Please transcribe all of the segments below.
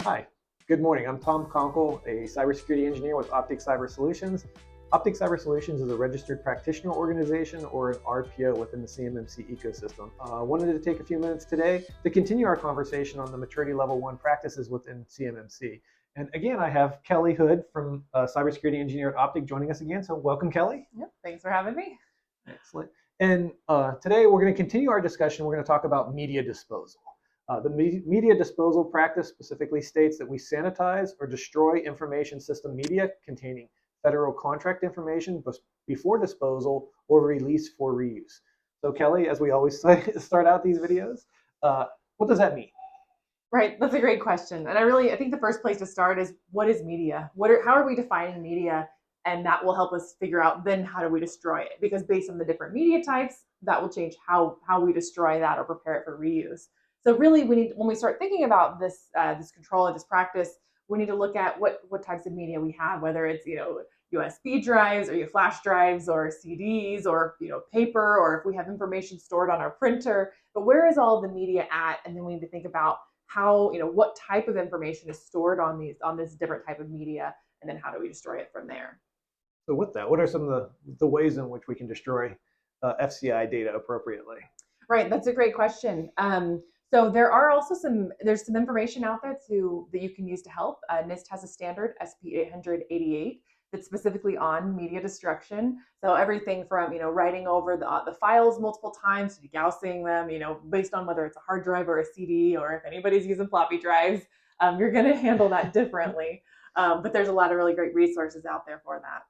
Hi, good morning. I'm Tom Conkle, a cybersecurity engineer with Optic Cyber Solutions. Optic Cyber Solutions is a registered practitioner organization or an RPO within the CMMC ecosystem. I wanted to take a few minutes today to continue our conversation on the maturity level 1 practices within CMMC. And again, I have Kelly Hood from cybersecurity engineer at Optic joining us again. So welcome, Kelly. Yep, thanks for having me. Excellent. And today we're going to continue our discussion. We're going to talk about media disposal. The media disposal practice specifically states that we sanitize or destroy information system media containing federal contract information before disposal or release for reuse. So Kelly, as we always start out these videos, what does that mean? Right, that's a great question. And I think the first place to start is, what is media? How are we defining media? And that will help us figure out then how do we destroy it? Because based on the different media types, that will change how we destroy that or prepare it for reuse. So really, when we start thinking about this control or this practice, we need to look at what types of media we have, whether it's USB drives or flash drives or CDs or paper, or if we have information stored on our printer. But where is all the media at? And then we need to think about how what type of information is stored on this different type of media, and then how do we destroy it from there. So with that, what are some of the ways in which we can destroy FCI data appropriately? Right, that's a great question. So there are also some information out there that you can use to help. NIST has a standard, SP 888, that's specifically on media destruction. So everything from writing over the files multiple times to degaussing them, based on whether it's a hard drive or a CD, or if anybody's using floppy drives, you're going to handle that differently. But there's a lot of really great resources out there for that.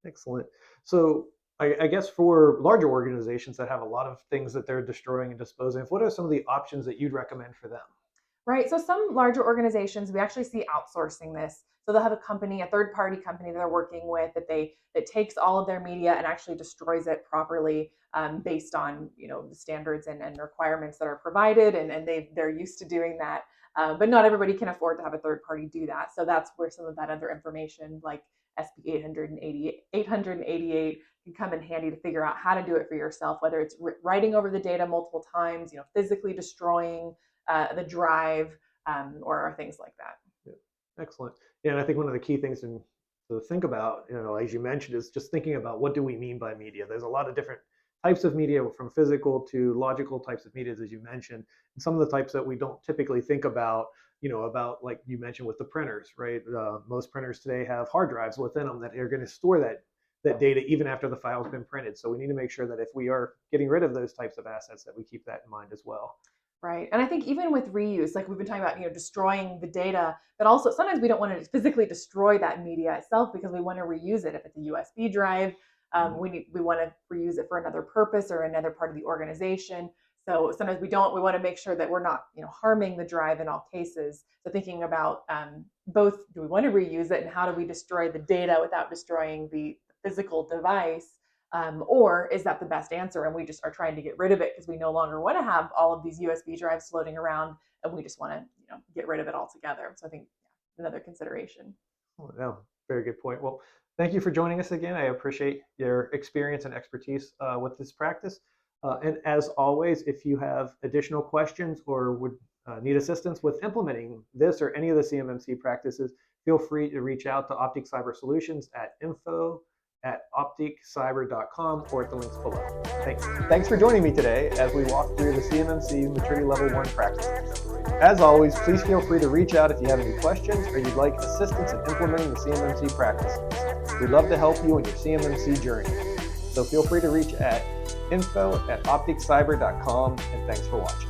Excellent. So I guess for larger organizations that have a lot of things that they're destroying and disposing of, what are some of the options that you'd recommend for them? Right. So some larger organizations, we actually see outsourcing this. So they'll have a third-party company that they're working with that takes all of their media and actually destroys it properly based on the standards and requirements that are provided, and they're used to doing that. But not everybody can afford to have a third party do that. So that's where some of that other information, like SP 888 can come in handy to figure out how to do it for yourself, whether it's writing over the data multiple times, physically destroying the drive, or things like that. Yeah. Excellent. Yeah, and I think one of the key things to think about, as you mentioned, is just thinking about what do we mean by media. There's a lot of different types of media, from physical to logical types of media, as you mentioned, and some of the types that we don't typically think about, about, like you mentioned with the printers, right? Most printers today have hard drives within them that are going to store that data even after the file's been printed. So we need to make sure that if we are getting rid of those types of assets, that we keep that in mind as well. Right. And I think even with reuse, like we've been talking about, destroying the data, but also sometimes we don't want to physically destroy that media itself because we want to reuse it. If it's a USB drive, we want to reuse it for another purpose or another part of the organization. So sometimes we want to make sure that we're not, harming the drive in all cases. So thinking about both, do we want to reuse it, and how do we destroy the data without destroying the physical device? Or is that the best answer, and we just are trying to get rid of it because we no longer want to have all of these USB drives floating around, and we just want to get rid of it altogether. So I think another consideration. Oh, no, very good point. Well, thank you for joining us again. I appreciate your experience and expertise with this practice. And as always, if you have additional questions or would need assistance with implementing this or any of the CMMC practices, feel free to reach out to Optic Cyber Solutions at info@opticcyber.com or at the links below. Thanks for joining me today as we walk through the CMMC Maturity Level 1 practices. As always, please feel free to reach out if you have any questions or you'd like assistance in implementing the CMMC practices. We'd love to help you on your CMMC journey. So feel free to reach at info@opticcyber.com, and thanks for watching.